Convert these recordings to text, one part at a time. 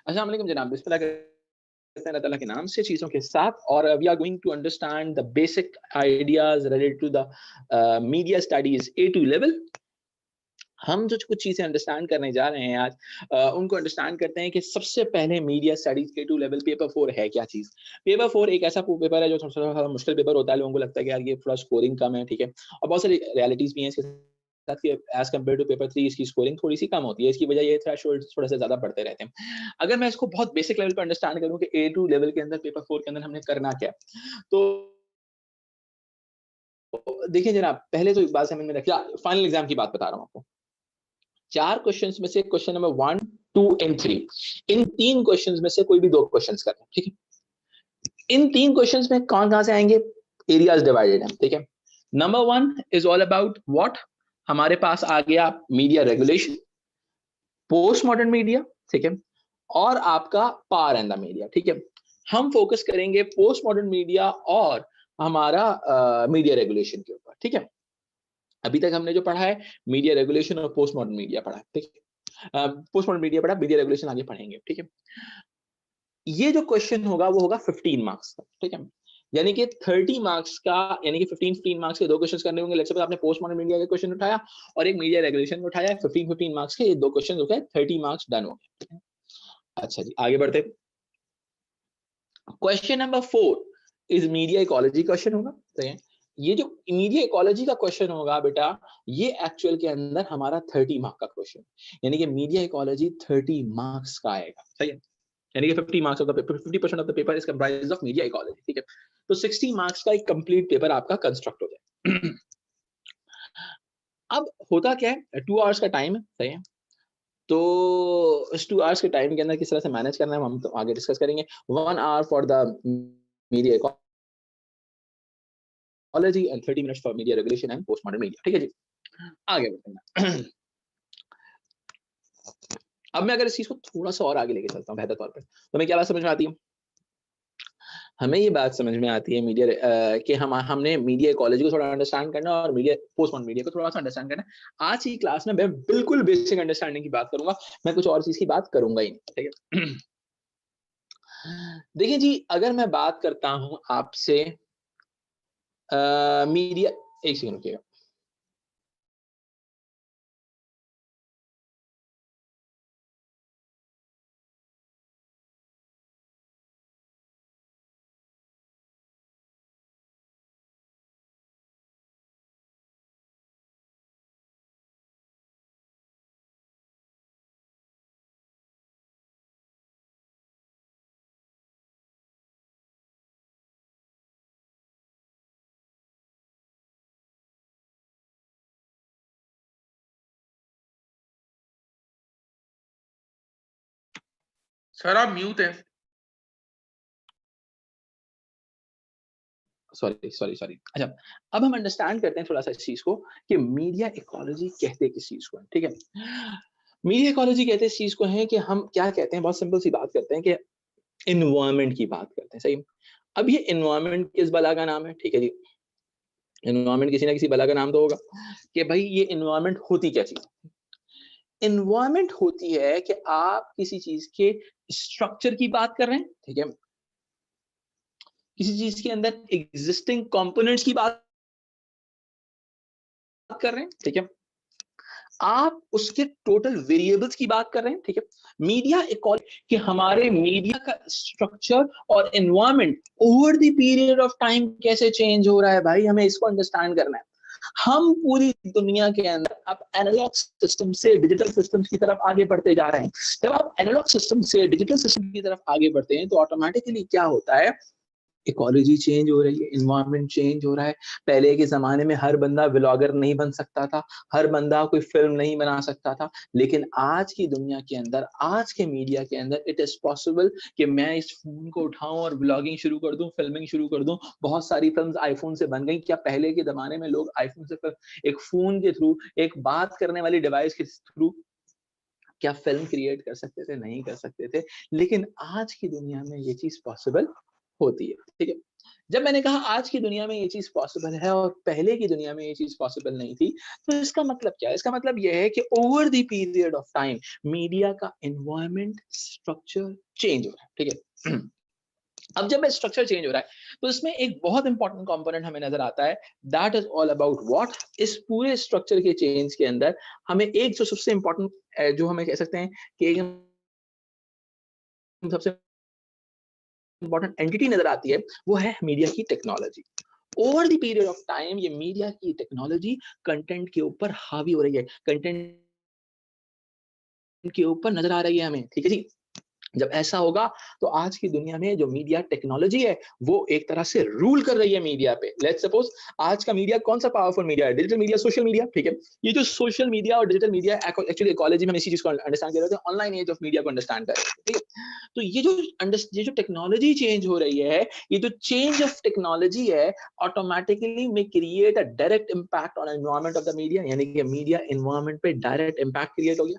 अस्सलाम वालेकुम जनाब, बिस्मिल्लाह करते हैं अल्लाह ताला के नाम से चीज़ों के साथ। और we are going to understand the basic ideas related to the media studies A2 level. हम जो कुछ चीज़ें अंडरस्टैंड करने जा रहे हैं आज, उनको अंडरस्टैंड करते हैं कि सबसे पहले media studies A2 level paper 4 है क्या चीज़। पेपर 4 एक ऐसा पेपर है जो थोड़ा मुश्किल पेपर होता है। लोगों को लगता है कि यार ये थोड़ा स्कोरिंग कम है, ठीक है, और बहुत सारी रियलिटीज भी हैं इसके साथ कि एज कम्पेयर टू पेपर 3 इसकी स्कोरिंग थोड़ी सी कम होती है। इसकी वजह ये थ्रेशोल्ड थोड़ा सा ज्यादा बढ़ते रहते हैं। अगर मैं इसको बहुत बेसिक लेवल पर अंडरस्टैंड करूँ कि A2 लेवल के अंदर पेपर 4 के अंदर हमने करना क्या है, तो देखिए जनाब, पहले तो एक बात समझ में रखिए, फाइनल एग्जाम की बात बता रहा हूँ आपको। 4 क्वेश्चंस में से question number 1, 2 and 3, in 3 questions में से कोई भी 2 क्वेश्चंस करना है, ठीक है। इन 3 क्वेश्चंस में कहां से आएंगे? एरियाज डिवाइडेड है, ठीक है। Number 1 is all about what, हमारे पास आ गया media regulation, post modern media, ठीक है, और आपका पावर एंड द मीडिया, ठीक है। हम फोकस करेंगे पोस्ट मॉडर्न मीडिया और हमारा मीडिया रेगुलेशन के ऊपर, ठीक है। अभी तक हमने जो पढ़ा है मीडिया रेगुलेशन और पोस्ट मॉडर्न मीडिया पढ़ा है, ठीक है। पोस्ट मॉडर्न मीडिया पढ़ा, मीडिया रेगुलेशन आगे पढ़ेंगे, ठीक है। ये जो क्वेश्चन होगा वो होगा 15 मार्क्स का, ठीक है। यानी कि 30 मार्क्स का, यानी कि 15 मार्क्स के 2 क्वेश्चंस करने होंगे। लेट्स सपोज आपने पोस्ट मॉडर्न मीडिया का क्वेश्चन उठाया और एक मीडिया रेगुलेशन को उठाया, 15 मार्क्स के ये 2 क्वेश्चन हो गए, 30 मार्क्स डन हो गए। अच्छा जी, आगे बढ़ते। Question number 4 is media ecology question होगा, ठीक है। ये जो मीडिया इकोलॉजी का क्वेश्चन होगा बेटा, ये एक्चुअल के अंदर हमारा 30 मार्क्स का क्वेश्चन, यानी कि मीडिया इकोलॉजी 30 मार्क्स का आएगा, सही है। यानी कि 50 marks of the paper, 50% of the paper is comprised of media ecology, ठीक है। तो 60 मार्क्स का एक कंप्लीट पेपर आपका कंस्ट्रक्ट हो जाए। अब होता क्या है, 2 आवर्स का टाइम है, सही है। तो इस 2 आवर्स के टाइम के अंदर किस तरह से मैनेज करना है हम तो आगे डिस्कस करेंगे। 1 hour for the media ecology and 30 minutes for media regulation and post modern media, ठीक है जी। आगे बढ़ते हैं। अब मैं अगर इस चीज को थोड़ा सा और आगे लेके चलता हूँ बेहतर तौर पर, तो मैं क्या बात समझ में आती है? हमें ये बात समझ में आती है मीडिया कि हमने मीडिया इकोलॉजी को थोड़ा अंडरस्टैंड करना और मीडिया पोस्ट मॉडर्न मीडिया को थोड़ा सा अंडरस्टैंड करना। आज की क्लास में मैं बिल्कुल बेसिक अंडरस्टैंडिंग की बात करूंगा, मैं कुछ और चीज की बात करूंगा ही नहीं, ठीक है। देखिए जी, अगर मैं बात करता हूं आपसे मीडिया, एक सेकंड रुकिएगा। सर आप म्यूट हैं। सॉरी सॉरी सॉरी, अच्छा। अब हम अंडरस्टैंड करते हैं थोड़ा सा इस चीज को कि मीडिया इकोलॉजी कहते किस चीज को है, ठीक है। मीडिया इकोलॉजी कहते हैं इस चीज को है कि हम क्या कहते हैं, बहुत सिंपल सी बात करते हैं कि इन्वायरमेंट की बात करते हैं, सही। अब ये इन्वायरमेंट किस बला का नाम है, ठीक है जी। इन्वायरमेंट किसी ना किसी बला का नाम तो होगा कि भाई ये इन्वायरमेंट होती क्या चीज। इन्वायरमेंट होती है कि आप किसी चीज के स्ट्रक्चर की बात कर रहे हैं, ठीक है, किसी चीज के अंदर एग्जिस्टिंग कंपोनेंट्स की बात कर रहे हैं, ठीक है, आप उसके टोटल वेरिएबल्स की बात कर रहे हैं, ठीक है। मीडिया इकोलॉजी कि हमारे मीडिया का स्ट्रक्चर और environment over the period of time कैसे चेंज हो रहा है, भाई हमें इसको अंडरस्टैंड करना है। हम पूरी दुनिया के अंदर अब एनालॉग सिस्टम से डिजिटल सिस्टम्स की तरफ आगे बढ़ते जा रहे हैं। जब आप एनालॉग सिस्टम से डिजिटल सिस्टम की तरफ आगे बढ़ते हैं तो ऑटोमेटिकली क्या होता है, इकोलॉजी चेंज हो रही है, इन्वायरमेंट चेंज हो रहा है। पहले के जमाने में हर बंदा व्लॉगर नहीं बन सकता था, हर बंदा कोई फिल्म नहीं बना सकता था, लेकिन आज की दुनिया के अंदर, आज के मीडिया के अंदर इट इज पॉसिबल कि मैं इस फोन को उठाऊं और व्लॉगिंग शुरू कर दूं, फिल्मिंग शुरू कर दूं। बहुत सारी फिल्म्स आईफोन से बन गई। क्या पहले के जमाने में लोग आईफोन से एक फोन के थ्रू, एक बात करने वाली डिवाइस के थ्रू क्या फिल्म क्रिएट कर सकते थे? नहीं कर सकते थे। लेकिन आज की दुनिया में ये चीज पॉसिबल होती है, ठीक है। जब मैंने कहा आज की दुनिया में ये चीज पॉसिबल है और पहले की दुनिया में ये चीज पॉसिबल नहीं थी, तो इसका मतलब क्या है? इसका मतलब यह है कि over the period of time media का एनवायरनमेंट स्ट्रक्चर चेंज हो रहा है, ठीक है। अब जब स्ट्रक्चर चेंज हो रहा है तो इसमें एक बहुत इंपॉर्टेंट कंपोनेंट हमें नजर आता है, that is all about what. इस पूरे स्ट्रक्चर के चेंज के अंदर हमें एक जो सबसे इंपॉर्टेंट जो हमें कह सकते हैं कि एक सबसे इंपॉर्टेंट एंटिटी नजर आती है, वो है मीडिया की technology. Over the period of time ये मीडिया की टेक्नोलॉजी कंटेंट के ऊपर हावी हो रही है, कंटेंट के ऊपर नजर आ रही है हमें, ठीक है जी। जब ऐसा होगा तो आज की दुनिया में जो मीडिया टेक्नोलॉजी है वो एक तरह से रूल कर रही है मीडिया पे। लेट्स सपोज आज का मीडिया कौन सा पावरफुल मीडिया है? डिजिटल मीडिया, सोशल मीडिया, ठीक है। ये जो सोशल मीडिया और डिजिटल मीडिया, एक्चुअली इकोलॉजी में हम इसी चीज को अंडरस्टैंड कर रहे थे, ऑनलाइन एज ऑफ मीडिया को अंडरस्टैंड कर रहे थे, ठीक है। तो ये जो टेक्नोलॉजी चेंज हो रही है, ये जो चेंज ऑफ टेक्नोलॉजी है, ऑटोमेटिकली में create a direct impact on environment of the media, यानी कि मीडिया एनवायरमेंट पे डायरेक्ट इम्पैक्ट क्रिएट हो गया।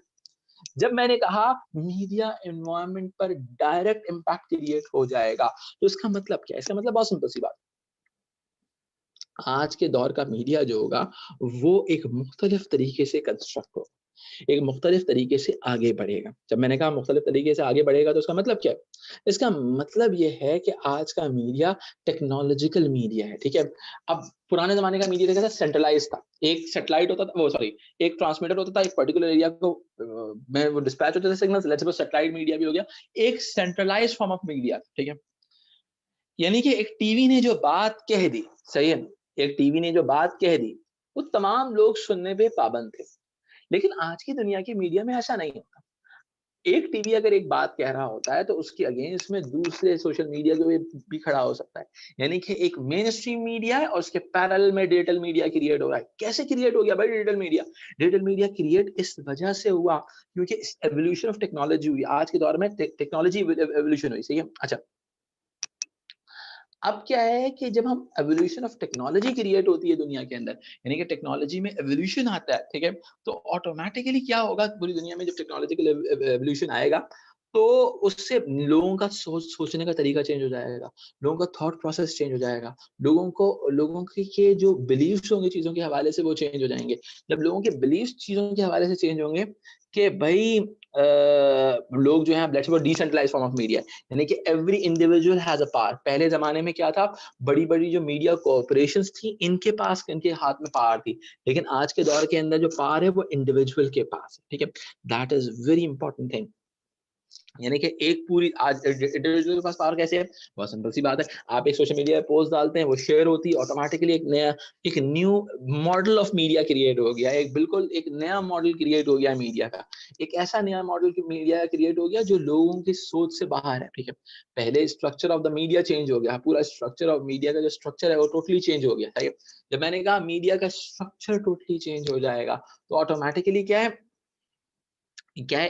जब मैंने कहा मीडिया एनवायरनमेंट पर डायरेक्ट इंपैक्ट क्रिएट हो जाएगा, तो इसका मतलब क्या है? इसका मतलब बहुत सिंपल सी बात, आज के दौर का मीडिया जो होगा वो एक मुख्तलिफ तरीके से कंस्ट्रक्ट होगा, एक मुख्तलिफ तरीके से आगे बढ़ेगा। जब मैंने कहा मुख्तलिफ तरीके से आगे बढ़ेगा तो उसका मतलब क्या है? इसका मतलब ये है कि आज का मीडिया टेक्नोलॉजिकल मीडिया है, ठीक है। अब पुराने जमाने का मीडिया कैसा सेंट्रलाइज था, एक सैटेलाइट होता था, वो सॉरी, एक ट्रांसमीटर होता था, एक पर्टिकुलर एरिया को में वो डिस्पैच होते थे signals, let's suppose satellite media भी हो गया, एक सेंट्रलाइज्ड फॉर्म ऑफ मीडिया, ठीक है। यानी कि एक टीवी ने जो बात कह दी, सही है, एक टीवी ने जो बात कह दी वो तमाम लोग सुनने पे पाबंद थे। लेकिन आज की दुनिया के मीडिया में ऐसा नहीं होता। एक टीवी अगर एक बात कह रहा होता है तो उसके अगेंस्ट में दूसरे सोशल मीडिया भी खड़ा हो सकता है। यानी कि एक मेन स्ट्रीम मीडिया है और उसके पैरेलल में डिजिटल मीडिया क्रिएट हो रहा है। कैसे क्रिएट हो गया भाई digital media? Digital media create इस वजह से हुआ क्योंकि एवोल्यूशन ऑफ टेक्नोलॉजी हुई। आज के दौर में टेक्नोलॉजी एवोल्यूशन हुई, सही है। अच्छा, अब क्या है कि जब हम एवोल्यूशन ऑफ टेक्नोलॉजी क्रिएट होती है दुनिया के अंदर, यानी कि टेक्नोलॉजी में एवोल्यूशन आता है, ठीक है, तो ऑटोमेटिकली क्या होगा पूरी दुनिया में, जब टेक्नोलॉजिकल एवोल्यूशन आएगा तो उससे लोगों का सोचने का तरीका चेंज हो जाएगा, लोगों का थॉट प्रोसेस चेंज हो जाएगा, लोगों के जो बिलीव्स होंगे चीजों के हवाले से वो चेंज हो जाएंगे। जब लोगों के बिलीव्स चीजों के हवाले से चेंज होंगे कि भाई लोग जो है let's suppose decentralised form of media, यानी कि every individual has a power. पहले जमाने में क्या था, बड़ी बड़ी जो मीडिया कॉर्पोरेशंस थी इनके पास, इनके हाथ में पावर थी। लेकिन आज के दौर के अंदर जो पावर है वो इंडिविजुअल के पास है, ठीक है। That is very important thing. यानी कि एक पूरी आज इंडिविजुअल के पास पावर कैसे है? बहुत सिंपल सी बात है, आप एक सोशल मीडिया पे पोस्ट डालते हैं, वो शेयर होती है, ऑटोमेटिकली एक new model of media create हो गया, एक बिल्कुल एक नया मॉडल क्रिएट हो गया मीडिया का। एक ऐसा नया मॉडल की मीडिया क्रिएट हो गया जो लोगों की सोच से बाहर है, ठीक है। पहले structure of the media change हो गया, पूरा स्ट्रक्चर ऑफ मीडिया का जो स्ट्रक्चर है वो टोटली चेंज हो गया, ठीक है। जब मैंने कहा मीडिया का स्ट्रक्चर टोटली चेंज हो जाएगा तो ऑटोमेटिकली क्या है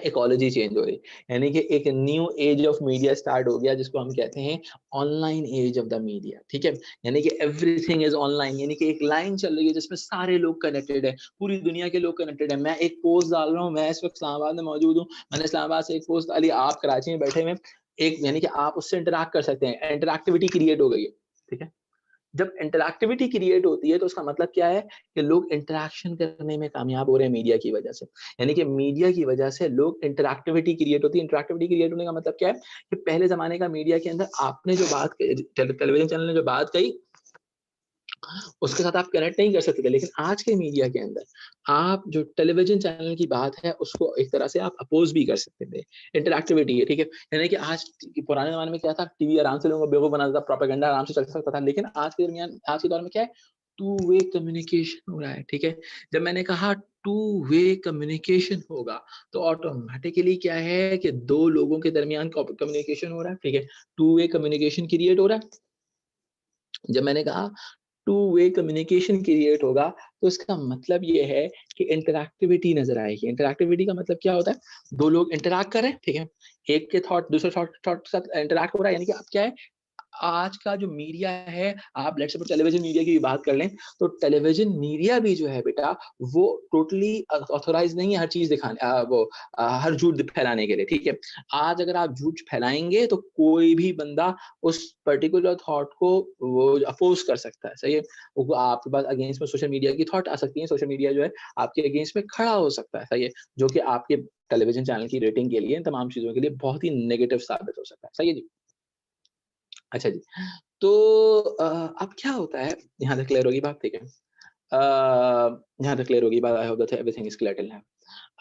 इकोलॉजी चेंज हो रही, यानी कि एक new age of media start हो गया जिसको हम कहते हैं online age of the media, ठीक है। यानी कि एवरीथिंग इज ऑनलाइन, यानी कि एक लाइन चल रही है जिसमें सारे लोग कनेक्टेड है, पूरी दुनिया के लोग कनेक्टेड है। मैं एक पोस्ट डाल रहा हूँ, मैं इस वक्त इस्लामाबाद में मौजूद हूँ, मैंने इस्लामाबाद से एक पोस्ट डाली, आप कराची में बैठे हुए एक, यानी कि आप उससे इंटरेक्ट कर सकते हैं, इंटरेक्टिविटी क्रिएट हो गई है, ठीक है। जब इंटरैक्टिविटी क्रिएट होती है तो उसका मतलब क्या है कि लोग इंटरैक्शन करने में कामयाब हो रहे हैं मीडिया की वजह से। यानी कि मीडिया की वजह से लोग इंटरैक्टिविटी क्रिएट होती है। इंटरैक्टिविटी क्रिएट होने का मतलब क्या है कि पहले जमाने का मीडिया के अंदर आपने जो बात टेलीविजन चैनल ने जो बात कही उसके साथ आप कनेक्ट नहीं कर सकते थे, लेकिन आज के मीडिया के अंदर आप जो टेलीविजन चैनल की बात है उसको एक तरह से आप अपोज भी कर सकते थे। इंटरैक्टिविटी है, ठीक है। यानी कि आज पुराने जमाने में क्या था, टीवी आराम से लोगों को बेवकूफ बनाता था, प्रोपेगेंडा आराम से चल सकता था, लेकिन आज के दौर में क्या है, टू वे कम्युनिकेशन हो रहा है, ठीक है। जब मैंने कहा टू वे कम्युनिकेशन होगा तो ऑटोमेटिकली क्या है कि दो लोगों के दरमियान कम्युनिकेशन हो रहा है, ठीक है। टू वे कम्युनिकेशन क्रिएट हो रहा है। जब मैंने कहा टू वे कम्युनिकेशन क्रिएट होगा तो इसका मतलब ये है कि इंटरैक्टिविटी नजर आएगी। इंटरैक्टिविटी का मतलब क्या होता है, दो लोग इंटरैक्ट कर रहे हैं, ठीक है, एक के थॉट दूसरे थॉट के साथ इंटरैक्ट हो रहा है, यानी कि अब क्या है, आज का जो मीडिया है, आप लेट्स सपोज टेलीविजन मीडिया की भी बात कर लें, तो टेलीविजन मीडिया भी जो है बेटा, वो टोटली ऑथोराइज नहीं है हर चीज दिखाने, हर झूठ फैलाने के लिए, ठीक है। आज अगर आप झूठ फैलाएंगे तो कोई भी बंदा उस पर्टिकुलर थॉट को वो अपोज कर सकता है, सही है। वो आपके पास अगेंस्ट में सोशल मीडिया की थॉट आ सकती है, सोशल मीडिया जो है आपके अगेंस्ट में खड़ा हो सकता है, सही है, जो कि आपके टेलीविजन चैनल की रेटिंग के लिए, इन तमाम चीजों के लिए बहुत ही नेगेटिव साबित हो सकता है, सही है जी। अच्छा जी, तो अब क्या होता है, यहाँ तक क्लियर होगी बात, ठीक है। यहाँ तक क्लियर होगी बात, I hope that everything is clear till now.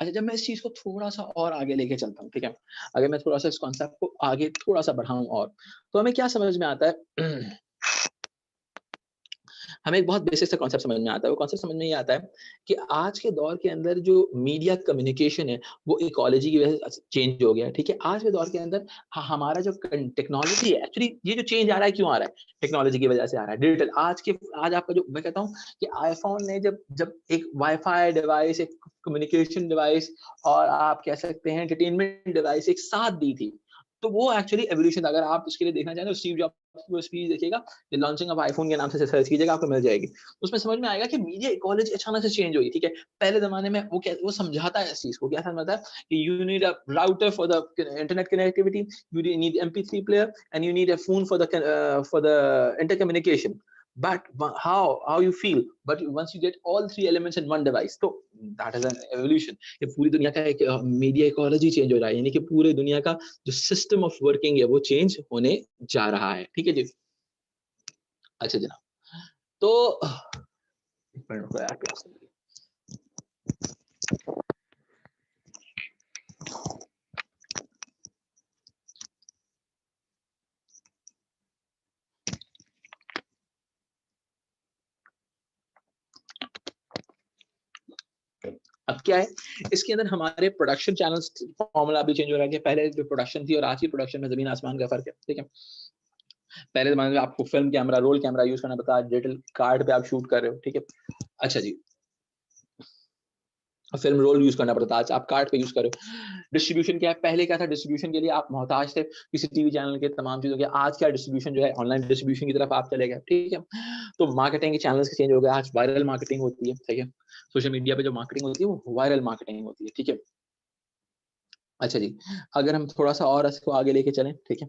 अच्छा, जब मैं इस चीज को थोड़ा सा और आगे लेके चलता हूँ, ठीक है, अगर मैं थोड़ा सा इस कॉन्सेप्ट को आगे थोड़ा सा बढ़ाऊं और, तो हमें क्या समझ में आता है हमें एक बहुत बेसिक सा कॉन्सेप्ट समझ में आता है। वो कॉन्सेप्ट समझ में ये आता है कि आज के दौर के अंदर जो मीडिया कम्युनिकेशन है, वो इकोलॉजी की वजह से चेंज हो गया है, ठीक है। आज के दौर के अंदर हमारा जो टेक्नोलॉजी है, एक्चुअली ये जो चेंज आ रहा है क्यों आ रहा है, टेक्नोलॉजी की वजह से आ रहा है। डिजिटल आज आपका जो मैं कहता हूँ कि आईफोन ने जब जब एक वाईफाई डिवाइस, एक कम्युनिकेशन डिवाइस और आप कह सकते हैं एंटरटेनमेंट डिवाइस एक साथ दी थी, तो वो एक्चुअली एवोल्यूशन, अगर आप उसके लिए देखना चाहें तो स्टीव जॉब्स की वो स्पीच देखिएगा, लॉन्चिंग ऑफ आईफोन के नाम से सर्च कीजिएगा, आपको मिल जाएगी। उसमें समझ में आएगा कि मीडिया इकोलॉजी अचानक से चेंज हुई, ठीक है। पहले जमाने में वो समझाता है इस चीज को, क्या समझाता है कि you need a router for the internet connectivity, you need MP3 player and you need a phone for the inter communication, but how you feel, but once you get all three elements in one device, so that is an evolution। ये पूरी दुनिया का एक media ecology change हो रहा है, यानी कि पूरी दुनिया का जो सिस्टम ऑफ वर्किंग है वो चेंज होने जा रहा है, ठीक है जी। अच्छा जनाब, तो एक मिनट रुको यार, प्यास लग रही है। अब क्या है, इसके अंदर हमारे प्रोडक्शन चैनल्स फॉर्मूला भी चेंज हो रहा है कि पहले जो प्रोडक्शन थी और आज की प्रोडक्शन में जमीन आसमान का फर्क है, ठीक है। पहले जमाने में आपको film camera, roll camera use करना पड़ता है, डिजिटल कार्ड पे आप शूट कर रहे हो, ठीक है। अच्छा जी, फिल्म रोल यूज करना पड़ता है, आज आप कार्ड पे यूज कर रहे हो। डिस्ट्रीब्यूशन क्या है, पहले क्या था, डिस्ट्रीब्यूशन के लिए आप मोहताज थे किसी टीवी चैनल के तमाम चीजों के। आज क्या डिस्ट्रीब्यूशन जो है ऑनलाइन डिस्ट्रीब्यूशन की तरफ आप चले गए, ठीक है। तो मार्केटिंग के चैनल्स चेंज हो गए, आज वायरल मार्केटिंग होती है, ठीक है। सोशल मीडिया पे जो मार्केटिंग होती है वो वायरल मार्केटिंग होती है, ठीक है। अच्छा जी, अगर हम थोड़ा सा और इसको आगे लेके चलें, ठीक है,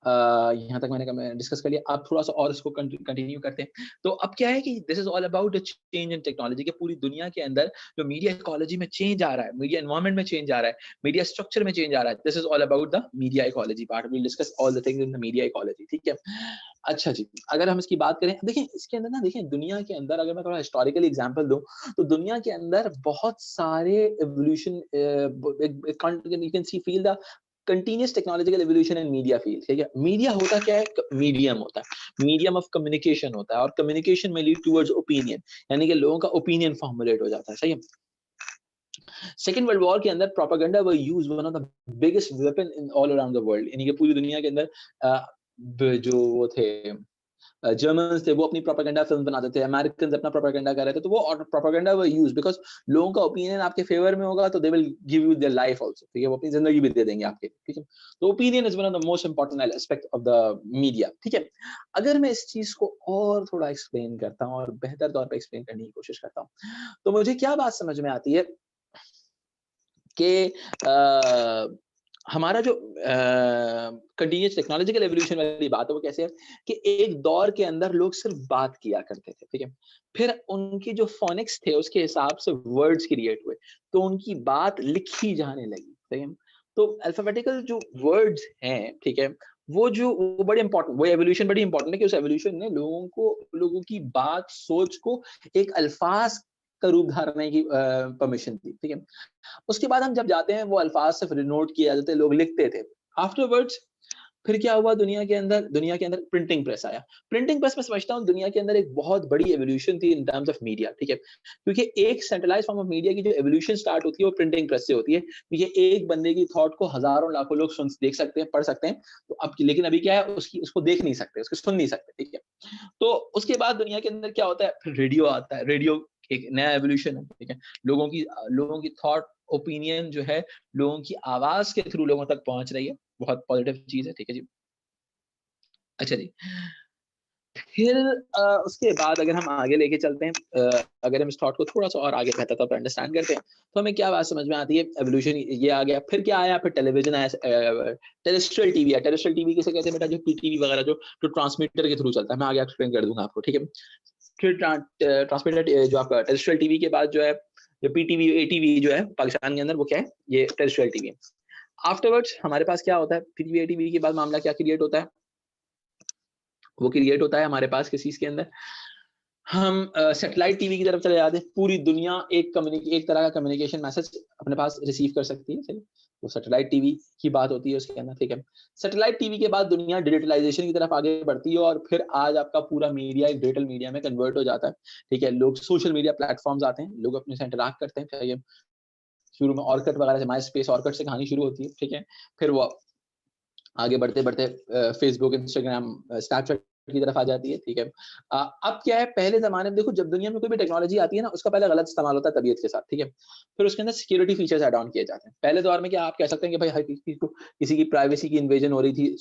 यहाँ तक मैंने डिस्कस कर लिया, अब थोड़ा सा और इसको कंटिन्यू करते हैं। तो अब क्या है कि this is all about the change in technology के पूरी दुनिया के अंदर जो मीडिया इकोलॉजी में चेंज आ रहा है, मीडिया एनवायरनमेंट में चेंज आ रहा है, मीडिया स्ट्रक्चर में चेंज आ रहा है। This is all about the media ecology part, we discuss all the things in the media ecology, ठीक है। अच्छा जी, अगर हम इसकी बात करें, देखिए इसके अंदर ना, देखिए दुनिया के अंदर अगर मैं थोड़ा हिस्टोरिकली एग्जांपल दूं, तो दुनिया के अंदर बहुत सारे evolution, you can see feel the continuous technological evolution in media field, ठीक है। मीडिया होता क्या है, मीडियम होता है, मीडियम ऑफ कम्युनिकेशन होता है, और कम्युनिकेशन में लीड टुवर्ड्स ओपिनियन, यानी कि लोगों का ओपिनियन फॉर्मुलेट हो जाता है, सही है। सेकेंड वर्ल्ड वॉर के अंदर propaganda were used, one of the biggest weapon in all around the world, यानी कि पूरी दुनिया के अंदर जो वो थे जर्मन्स थे, वो अपनी प्रोपेगेंडा फिल्म बनाते थे, अमेरिकन अपना प्रोपेगेंडा कर रहे थे, तो वो प्रोपेगेंडा वर यूज बिकॉज लोगों का ओपिनियन आपके फेवर में होगा, तो they will give you their life also, ठीक है, वो अपनी जिंदगी भी दे देंगे आपके, ठीक है। तो opinion is one of the most important aspect of the media, ठीक है। अगर मैं इस चीज को और थोड़ा एक्सप्लेन करता हूँ और बेहतर तौर पर एक्सप्लेन करने की कोशिश करता हूँ, तो मुझे क्या बात समझ में आती है कि हमारा जो कंटिन्यूस टेक्नोलॉजिकल एवोल्यूशन वाली बात है, वो कैसे है कि एक दौर के अंदर लोग सिर्फ बात किया करते थे, ठीक है। फिर उनकी जो फोनिक्स थे उसके हिसाब से वर्ड्स क्रिएट हुए, तो उनकी बात लिखी जाने लगी, ठीक है। तो अल्फाबेटिकल जो वर्ड्स हैं, ठीक है, वो बड़े इंपॉर्टेंट, वो एवोल्यूशन बड़ी इंपॉर्टेंट है कि उस एवोल्यूशन ने लोगों की बात, सोच को एक अल्फाज का रूप धारने की परमिशन दी, ठीक है। उसके बाद हम जब जाते हैं, वो अल्फाज सिर्फ नोट किए जाते थे, लोग लिखते थे। आफ्टरवर्ड्स फिर क्या हुआ, दुनिया के अंदर प्रिंटिंग प्रेस आया। प्रिंटिंग प्रेस में समझता हूँ दुनिया के अंदर एक बहुत बड़ी एवोल्यूशन थी इन टर्म्स ऑफ मीडिया, ठीक है। क्योंकि एक सेंट्रलाइज फॉर्म ऑफ मीडिया की जो एवोल्यूशन स्टार्ट होती है वो प्रिंटिंग प्रेस से होती है, क्योंकि एक बंदे की थॉट को हजारों लाखों लोग देख सकते हैं, पढ़ सकते हैं। तो अब लेकिन अभी क्या है, उसको देख नहीं सकते, उसको सुन नहीं सकते, ठीक है। तो उसके बाद दुनिया के अंदर क्या होता है, फिर रेडियो आता है। रेडियो एक नया एवोल्यूशन है, ठीक है। लोगों की थॉट, ओपिनियन जो है, लोगों की आवाज के थ्रू लोगों तक पहुंच रही है, बहुत पॉजिटिव चीज है, ठीक है जी। अच्छा जी, फिर उसके बाद अगर हम आगे लेके चलते हैं, अगर हम इस थॉट को थोड़ा सा और आगे बेहतर तौर पर अंडरस्टैंड करते हैं, तो हमें क्या बात समझ में आती है, एवोल्यूशन ये आ गया, फिर क्या आया, फिर टेलीविजन आया, टेरेस्ट्रियल टीवी आया। टेरेस्ट्रियल टीवी किसे कहते हैं बेटा, जो पीटीवी वगैरह जो ट्रांसमीटर के थ्रू चलता है, मैं आगे एक्सप्लेन कर दूंगा आपको, ठीक है। फिर ट्रांसमीटर जो आपका टेरेस्ट्रियल टीवी के बाद जो है, जो पीटीवी एटीवी जो है पाकिस्तान के अंदर, वो क्या है, ये टेरेस्ट्रियल टीवी। आफ्टरवर्ड्स हमारे पास क्या होता है, पीटीवी एटीवी के बाद मामला क्या क्रिएट होता है, वो क्रिएट होता है हमारे पास किस चीज के अंदर, हम सैटेलाइट टीवी की तरफ चले जाते हैं। पूरी दुनिया एक तरह का कम्युनिकेशन मैसेज अपने पास रिसीव कर सकती है, सही। वो सैटेलाइट टीवी की बात होती है उसके अंदर, ठीक है। सैटेलाइट टीवी के बाद दुनिया डिजिटलाइजेशन की तरफ आगे बढ़ती है, और फिर आज आपका पूरा मीडिया एक डिजिटल मीडिया में कन्वर्ट हो जाता है, ठीक है। लोग सोशल मीडिया प्लेटफॉर्म्स आते हैं, लोग अपने से इंटरैक्ट करते हैं, चाहिए शुरू में ऑर्कुट वगैरह से, माई स्पेस ऑर्कुट से कहानी शुरू होती है, ठीक है। फिर वो आगे बढ़ते बढ़ते फेसबुक, इंस्टाग्राम, स्नैपचैट की तरफ आ जाती है, ठीक है। अब क्या है, पहले जमाने में देखो, जब दुनिया में कोई भी टेक्नोलॉजी आती है ना, उसका पहले गलत इस्तेमाल होता है तबीयत के साथ, ठीक है। फिर उसके अंदर सिक्योरिटी फीचर्स ऐड ऑन किए जाते हैं। पहले दौर में क्या आप कह सकते हैं कि भाई हर किसी की प्राइवेसी की इन्वेजन हो रही थी,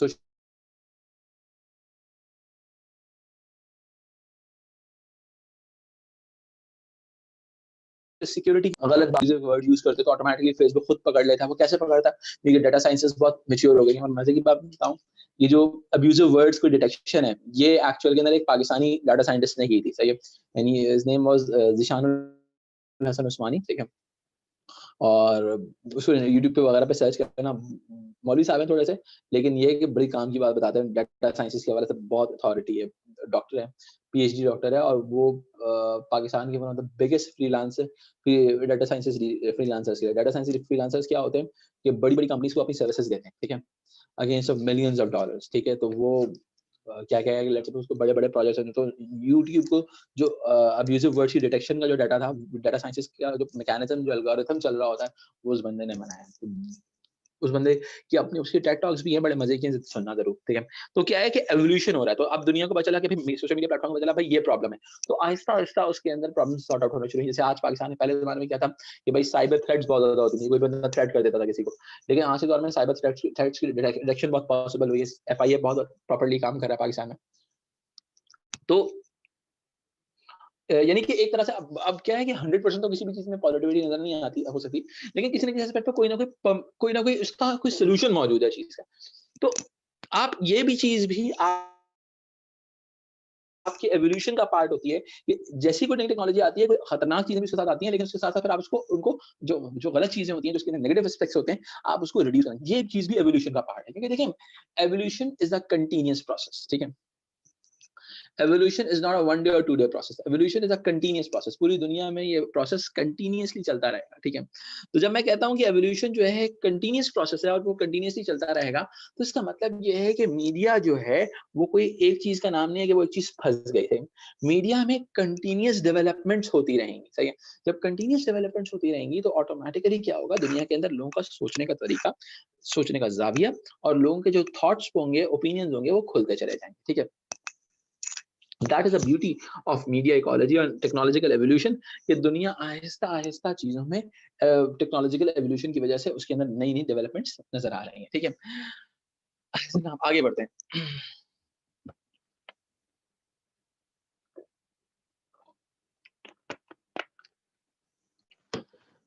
सिक्योरिटी गलत वर्ड यूज करते तो ऑटोमेटिकली फेसबुक खुद पकड़ लेता है। वो कैसे पकड़ता है, ये डेटा साइंसेस बहुत मैच्योर हो गई हैं। और मजे की बात बताऊं, ये जो अब्यूजिव वर्ड्स को डिटेक्शन है, ये एक्चुअल के अंदर एक पाकिस्तानी डाटा साइंटिस्ट ने की थी, सही है। यानी हिज नेम वाज जिशानुल हसन उस्मानी, ठीक है। और उसको यूट्यूब पे वगैरह पे सर्च करना, मौलवी साहब हैं थोड़े से, लेकिन ये है कि बड़ी काम की बात बताते हैं, डाटा साइंसेस के हवाले से बहुत अथॉरिटी है, डॉक्टर है, पीएचडी डॉक्टर है, और वो पाकिस्तान के one of the biggest freelancer data sciences freelancers के। डाटा साइंस फ्रीलांसर्स क्या होते हैं कि बड़ी बड़ी कंपनीज को अपनी सर्विसेज देते हैं, ठीक है, against of millions of dollars, ठीक है। तो वो क्या क्या है, लेट्स सपोज उसको बड़े बड़े प्रोजेक्ट्स हैं, तो यूट्यूब को जो अब्यूजिव वर्ड्स की डिटेक्शन का जो डाटा था, डाटा साइंसेस का जो मैकेनिज्म, जो एल्गोरिथम चल रहा होता है, वो उस बंदे ने बनाया है। तो उस बंदे की अपनी उसकी टेड टॉक्स भी हैं, बड़े मजे की हैं, सुनना जरूर, ठीक है। तो क्या है कि एवोल्यूशन हो रहा है, तो अब दुनिया को पता चला कि भाई सोशल मीडिया प्लेटफॉर्म को पता चला भाई ये प्रॉब्लम है, तो आहिस्ता आहिस्ता उसके अंदर प्रॉब्लम सॉर्ट आउट होना शुरू हुई। जैसे आज पाकिस्तान में, पहले जमाने में क्या था कि भाई साइबर थ्रेट्स बहुत ज्यादा होती थी, कोई बंदा थ्रेट कर देता था किसी को, लेकिन आज के दौर में साइबर थ्रेट्स की डिटेक्शन बहुत पॉसिबल हुई है। एफआईए बहुत प्रॉपर्ली काम कर रहा है पाकिस्तान में। तो यानी कि एक तरह से अब क्या है कि 100% तो किसी भी चीज में पॉजिटिविटी नजर नहीं आती हो सकती, लेकिन किसी न किसी एस्पेक्ट पे कोई ना कोई उसका कोई सोल्यूशन मौजूद है चीज का। तो आप ये भी चीज भी आपकी एवोल्यूशन का पार्ट होती है कि जैसी कोई नई टेक्नोलॉजी आती है, कोई खतरनाक चीजें भी उसके साथ आती हैं, लेकिन उसके साथ साथ फिर आप उसको उनको जो जो गलत चीजें होती हैं, जो उसके नेगेटिव एस्पेक्ट्स होते हैं, आप उसको रिड्यूस करें। ये चीज भी एवोल्यूशन का पार्ट है, क्योंकि देखिए evolution is a continuous process, ठीक है। Evolution is not a 1 day और 2 day process, evolution is a continuous process. पूरी दुनिया में ये प्रोसेस कंटीन्यूअसली चलता रहेगा, ठीक है। तो जब मैं कहता हूं कि एवोल्यूशन जो है कंटीन्यूअस प्रोसेस है और वो कंटीन्यूअसली चलता रहेगा, तो इसका मतलब ये है कि मीडिया जो है वो कोई एक चीज का नाम नहीं है कि वो एक चीज फंस गई है। मीडिया में कंटीन्यूअस डेवलपमेंट्स होती रहेंगी, सही है। जब कंटीन्यूअस डेवलपमेंट्स होती रहेंगी तो ऑटोमेटिकली क्या होगा, दुनिया के अंदर लोगों का सोचने का तरीका, सोचने का जाविया, और लोगों के जो थॉट्स होंगे, ओपिनियंस होंगे, वो खुलते चले जाएंगे, ठीक है। That is the beauty of media ecology और टेक्नोलॉजिकल एवोल्यूशन, कि दुनिया आहिस्ता आहिस्ता चीजों में टेक्नोलॉजिकल एवोल्यूशन की वजह से उसके अंदर नई नई डेवलपमेंट्स नजर आ रही हैं, ठीक है। आगे बढ़ते हैं।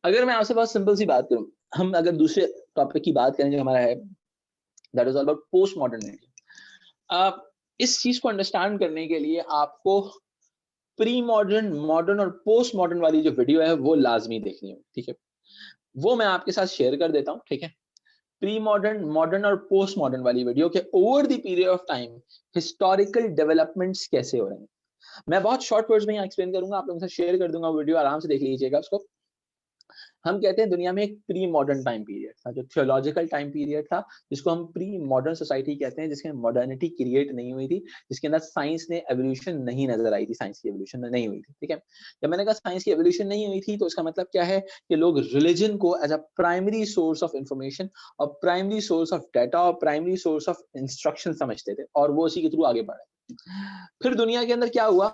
अगर मैं आपसे बहुत सिंपल सी बात करूं, हम अगर दूसरे टॉपिक की बात करें जो हमारा है, that is all about post modern India. आप इस चीज को अंडरस्टैंड करने के लिए आपको प्री मॉडर्न, मॉडर्न और पोस्ट मॉडर्न वाली जो वीडियो है वो लाजमी देखनी होगी, ठीक है। वो मैं आपके साथ शेयर कर देता हूं, ठीक है। प्री मॉडर्न, मॉडर्न और पोस्ट मॉडर्न वाली वीडियो के over the period of time historical developments कैसे हो रहे हैं, मैं बहुत शॉर्ट वर्ड्स में यहाँ एक्सप्लेन करूंगा, आप लोगों से शेयर कर दूंगा वीडियो, आराम से देख लीजिएगा उसको। हम कहते हैं दुनिया में एक प्री मॉडर्न टाइम पीरियड था, जो थियोलॉजिकल टाइम पीरियड था, जिसको हम प्री मॉडर्न सोसाइटी कहते हैं, जिसमें मॉडर्निटी क्रिएट नहीं हुई थी, जिसके अंदर साइंस ने एवोल्यूशन नहीं नजर आई थी, साइंस की एवोल्यूशन नहीं हुई थी, ठीक है। जब मैंने कहा साइंस की एवोल्यूशन नहीं हुई थी, तो इसका मतलब क्या है कि लोग रिलीजन को as a primary source of information और प्राइमरी सोर्स ऑफ डाटा और प्राइमरी सोर्स ऑफ इंस्ट्रक्शन समझते थे, और वो उसी के थ्रू आगे बढ़े। फिर दुनिया के अंदर क्या हुआ,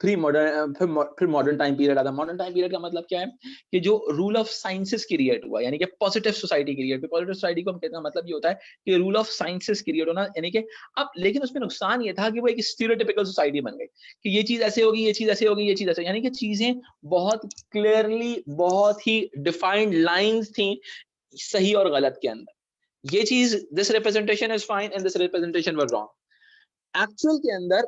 फिर मॉडर्न टाइम पीरियड आता है। मॉडर्न टाइम पीरियड का मतलब क्या है कि जो रूल ऑफ साइंसेस क्रिएट हुआ, यानी कि positive society create. Positive society को हम कहते हैं, मतलब ये होता है कि रूल ऑफ साइंसेस क्रिएट होना, यानी कि अब लेकिन उसमें नुकसान ये था कि वो एक स्टीरियोटिपिकल सोसाइटी बन गई कि ये चीज ऐसे होगी, ये चीज ऐसे होगी, ये चीज ऐसे, यानी कि चीजें बहुत क्लियरली, बहुत ही डिफाइंड लाइंस थी सही और गलत के अंदर। ये चीज, this representation is fine and this representation was wrong. Actual के अंदर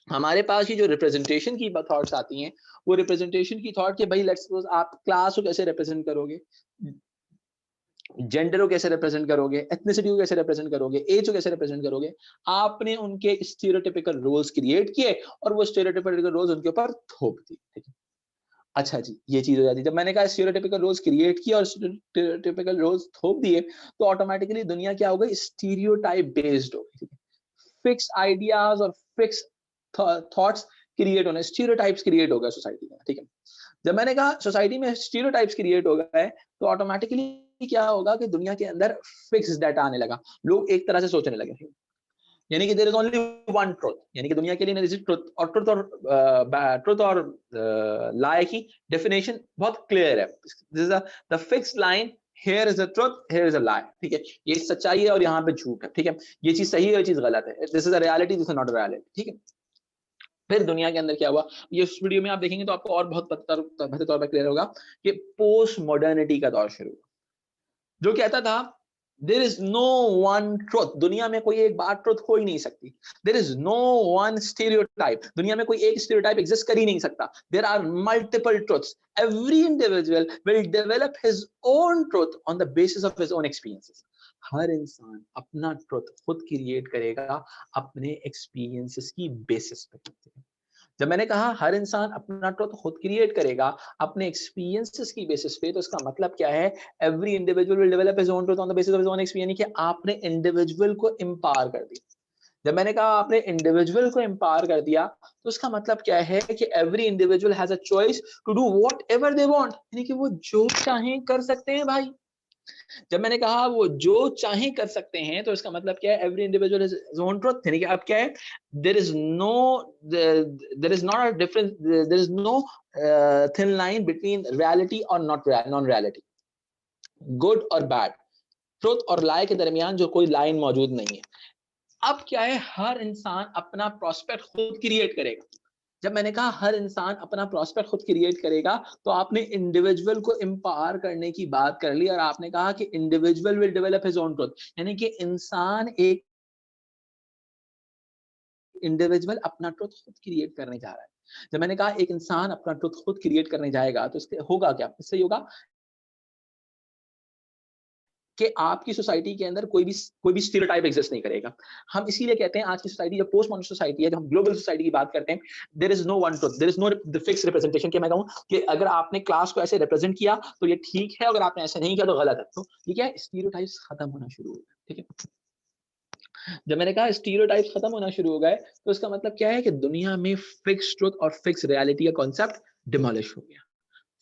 हमारे पास ये जो रिप्रेजेंटेशन की थॉट्स आती हैं, वो रिप्रेजेंटेशन की थॉट कि भाई लेट्स सपोज आप क्लास को कैसे रिप्रेजेंट करोगे, जेंडर को कैसे रिप्रेजेंट करोगे, एथनिसिटी को कैसे रिप्रेजेंट करोगे, एज को कैसे रिप्रेजेंट करोगे। आपने उनके स्टीरियोटिपिकल रोल्स क्रिएट किए और वो स्टीरियोटिपिकल रोल्स उनके ऊपर थोप दिए, ठीक है। अच्छा जी, ये चीज हो जाती है। जब मैंने कहा स्टीरियोटिपिकल रोल्स क्रिएट किया और स्टीरियोटिपिकल रोल्स थोप दिए, तो ऑटोमेटिकली दुनिया क्या हो गई, स्टीरियोटाइप बेस्ड हो गई। फिक्स आइडियाज और फिक्स थॉट्स क्रिएट होने, स्टीरियोटाइप्स क्रिएट हो गए सोसाइटी में, ठीक है। जब मैंने कहा सोसाइटी में स्टीरियोटाइप्स क्रिएट हो गए, तो ऑटोमेटिकली क्या होगा कि दुनिया के अंदर फिक्स डाटा आने लगा, लोग एक तरह से सोचने लगे, यानी कि there is only one truth, यानी कि दुनिया के लिए ट्रुथ और लाई की डेफिनेशन बहुत क्लियर है। This is the fixed line, here is the truth, here is a lie, ठीक है। ये सच्चाई है और यहाँ पे झूठ है, ठीक है। ये चीज सही है, ये चीज गलत है, this is a reality, this is not a reality, ठीक है। फिर दुनिया के अंदर क्या हुआ, ये उस वीडियो में आप देखेंगे तो आपको और बहुत बेहतर तौर पर क्लियर होगा कि पोस्ट मॉडर्निटी का दौर शुरू हुआ, जो कहता था there is no one truth, दुनिया में कोई एक बात ट्रुथ हो ही नहीं सकती। There is no one stereotype, दुनिया में कोई एक स्टीरियोटाइप एग्जिस्ट कर ही नहीं सकता। There are multiple truths, every individual will develop his own truth on the basis of his own experiences. हर इंसान अपना ट्रुथ खुद क्रिएट करेगा अपने एक्सपीरियंसेस की बेसिस पे। जब मैंने कहा हर इंसान अपना ट्रुथ खुद क्रिएट करेगा अपने एक्सपीरियंसेस की बेसिस पे, तो इसका मतलब क्या है, every individual will develop his own truth on the basis of his own experience, यानी कि आपने इंडिविजुअल को एम्पावर कर दिया। जब मैंने कहा आपने इंडिविजुअल को एम्पावर कर दिया, तो इसका मतलब क्या है कि every individual has a choice to do whatever they want, यानी कि वो जो चाहे कर सकते हैं भाई। जब मैंने कहा वो जो चाहे कर सकते हैं, तो इसका मतलब क्या है, every individual is his own truth, यानी कि अब क्या है, there is not a difference, there is no thin line between reality और नॉन रियलिटी, गुड और बैड, ट्रुथ और लाई के दरमियान जो कोई लाइन मौजूद नहीं है। अब क्या है, हर इंसान अपना प्रोस्पेक्ट खुद क्रिएट करेगा। जब मैंने कहा हर इंसान अपना प्रोस्पेक्ट खुद क्रिएट करेगा, तो आपने इंडिविजुअल को एम्पावर करने की बात कर ली और आपने कहा कि individual will develop his own truth, यानी कि इंसान एक इंडिविजुअल अपना ट्रुथ खुद क्रिएट करने जा रहा है। जब मैंने कहा एक इंसान अपना ट्रुथ खुद क्रिएट करने जाएगा, तो इससे होगा क्या, इससे होगा कि आपकी सोसाइटी के अंदर कोई भी स्टीरियोटाइप एग्जिस्ट नहीं करेगा। हम इसीलिए कहते हैं आज की सोसाइटी जो पोस्ट मॉडर्न सोसाइटी है, जब हम ग्लोबल सोसाइटी की बात करते हैं, there is no one truth, there is no fix representation. कि मैं कहूं कि अगर आपने क्लास को ऐसे रिप्रेजेंट किया तो ये ठीक है, अगर आपने ऐसे नहीं किया तो गलत है। तो ये क्या है, स्टीरियोटाइप्स खत्म होना शुरू हो गए, ठीक है। जब मैंने कहा स्टीरियोटाइप्स खत्म होना शुरू हो गए, तो इसका मतलब क्या है कि दुनिया में फिक्स ट्रुथ और फिक्स रियलिटी का कॉन्सेप्ट डिमोलिश हो गया।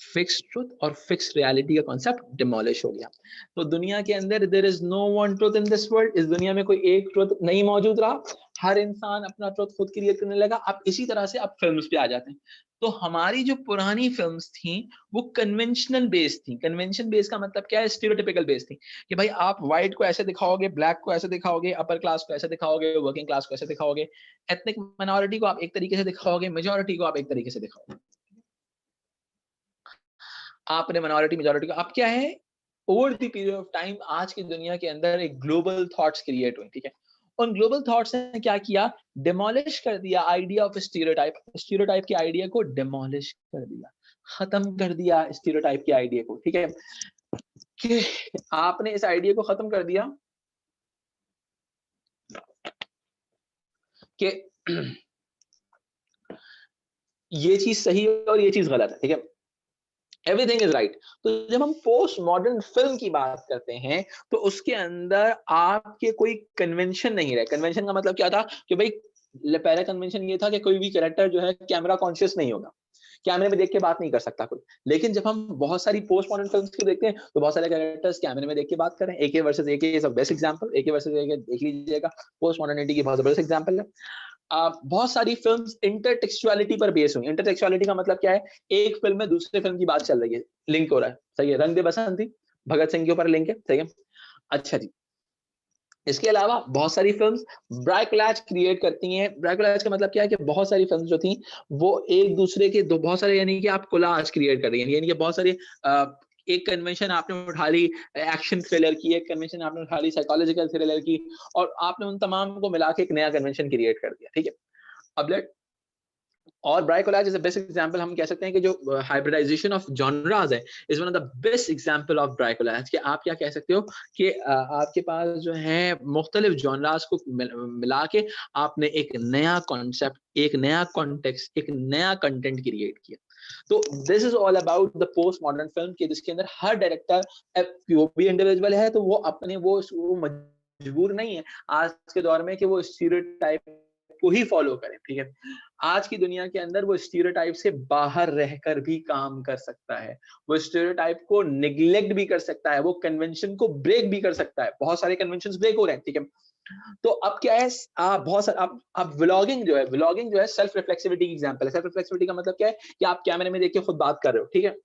फिक्स ट्रुथ और फिक्स रियलिटी का कॉन्सेप्ट डिमोलिश हो गया। तो दुनिया के अंदर there is no one truth in this world, इस दुनिया में कोई एक ट्रुथ नहीं मौजूद रहा, हर इंसान अपना ट्रुथ खुद क्रिएट करने लगा। अब इसी तरह से अब फिल्म्स पे आ जाते हैं। तो हमारी जो पुरानी फिल्म्स थी वो कन्वेंशनल बेस्ड थी। कन्वेंशन बेस्ड का मतलब क्या है, स्टीरियोटिपिकल बेस्ड थी कि भाई आप व्हाइट को ऐसे दिखाओगे, ब्लैक को ऐसे दिखाओगे, अपर क्लास को ऐसे दिखाओगे, वर्किंग क्लास को ऐसे दिखाओगे, एथनिक माइनॉरिटी को आप एक तरीके से दिखाओगे, मेजॉरिटी को आप एक तरीके से दिखाओगे। आपने माइनॉरिटी मेजॉरिटी को, अब क्या है, over the period of time आज की दुनिया के अंदर एक ग्लोबल थॉट्स क्रिएट हुए, ठीक है। उन ग्लोबल थॉट्स ने क्या किया, डिमोलिश कर दिया आइडिया ऑफ स्टीरियोटाइप। स्टीरियोटाइप के आइडिया को डिमोलिश कर दिया, खत्म कर दिया स्टीरियोटाइप के आइडिया को, ठीक है। कि आपने इस आइडिया को खत्म कर दिया कि ये चीज सही है और ये चीज गलत है, ठीक है, एवरीथिंग इज राइट। तो जब हम पोस्ट मॉडर्न फिल्म की बात करते हैं, तो उसके अंदर आपके कोई कन्वेंशन नहीं रहे। कन्वेंशन का मतलब क्या था कि भाई पहला कन्वेंशन ये था कि कोई भी कैरेक्टर जो है कैमरा कॉन्शियस नहीं होगा, कैमरे में देख के बात नहीं कर सकता कोई। लेकिन जब हम बहुत सारी पोस्ट मॉडर्न फिल्म्स को देखते हैं, तो बहुत सारे कैरेक्टर्स कैमरे में देख के बात कर रहे हैं। AK versus AK is the best example, AK versus AK देख लीजिएगा, पोस्ट मॉडर्निटी की बहुत जबरदस्त एग्जांपल है। बहुत सारी फिल्म्स इंटरटेक्सुअलिटी पर बेस हुई। इंटरटेक्सुअलिटी का मतलब क्या है, एक फिल्म में दूसरे फिल्म की बात चल रही है, लिंक हो रहा है, सही है। रंग दे बसंती भगत सिंह के ऊपर लिंक है, सही है। अच्छा जी, इसके अलावा बहुत सारी फिल्म्स ब्राइकोलाज क्रिएट करती हैं। ब्राइकोलाज का मतलब क्या है कि बहुत सारी फिल्म्स जो थी वो एक दूसरे के दो बहुत सारे, यानी कि आप कोलाज क्रिएट कर रही हैं, यानी कि बहुत सारी एक कन्वेंशन आपने उठा ली एक्शन थ्रिलर की, एक कन्वेंशन आपने उठा ली साइकोलॉजिकल थ्रिलर की, और आपने उन तमाम को मिला के एक नया कन्वेंशन क्रिएट कर दिया, ठीक है। अब लेट और bricolage is the best example, हम कह सकते हैं कि जो हाइब्रिडाइजेशन ऑफ जॉनरास है is one of the best example of bricolage. कि आप क्या कह सकते हो कि आपके पास जो है मुख्तलिफ जॉनरास को मिला के आपने एक नया कॉन्सेप्ट, एक नया कॉन्टेक्स्ट, एक नया कंटेंट क्रिएट किया। तो this is all about the post modern film, कि जिसके अंदर हर डायरेक्टर भी इंडिविजुअल है, तो वो अपने वो मजबूर नहीं है आज के दौर में कि वो स्टीरियोटाइप को ही फॉलो करें, ठीक है। आज की दुनिया के अंदर वो स्टीरियोटाइप से बाहर रहकर भी काम कर सकता है, वो स्टीरियोटाइप को निग्लेक्ट भी कर सकता है, वो कन्वेंशन को ब्रेक भी कर सकता है। बहुत सारे कन्वेंशंस ब्रेक हो रहे हैं, ठीक है। तो अब क्या है, बहुत सारे अब व्लॉगिंग जो है सेल्फ रिफ्लेक्सिविटी की एग्जांपल है। सेल्फ रिफ्लेक्सिविटी का मतलब क्या है कि आप कैमरे में देख के खुद बात कर रहे हो, ठीक है।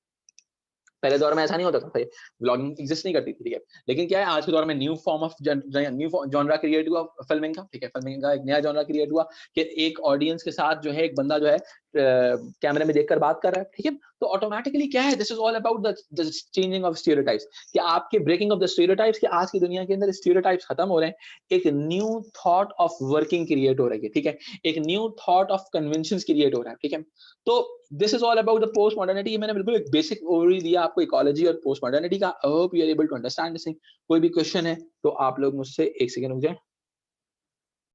पहले दौर में ऐसा नहीं होता था, व्लॉगिंग एग्जिस्ट नहीं करती थी, ठीक है। लेकिन क्या है, आज के दौर में new form of new genre create हुआ फिल्मिंग का, ठीक है। फिल्मिंग का एक नया जॉनरा क्रिएट हुआ कि एक ऑडियंस के साथ जो है एक बंदा जो है कैमरे में देखकर बात कर रहा है, ठीक है। तो ऑटोमेटिकली क्या है, this is all about the changing of stereotypes, कि आपके ब्रेकिंग ऑफ द स्टीरियोटाइप्स, कि आज की दुनिया के अंदर स्टीरियोटाइप्स खत्म हो रहे हैं, एक new thought of working create हो रही है, ठीक है। एक new thought of conventions create हो रहा है, ठीक है। तो this is all about the post modernity. मैंने बिल्कुल एक बेसिक ओवरव्यू दिया आपको इकोलॉजी और पोस्ट मॉडर्निटी का। I hope you are able to understand this thing. कोई भी क्वेश्चन है तो आप लोग मुझसे एक सेकंड रुक जाए।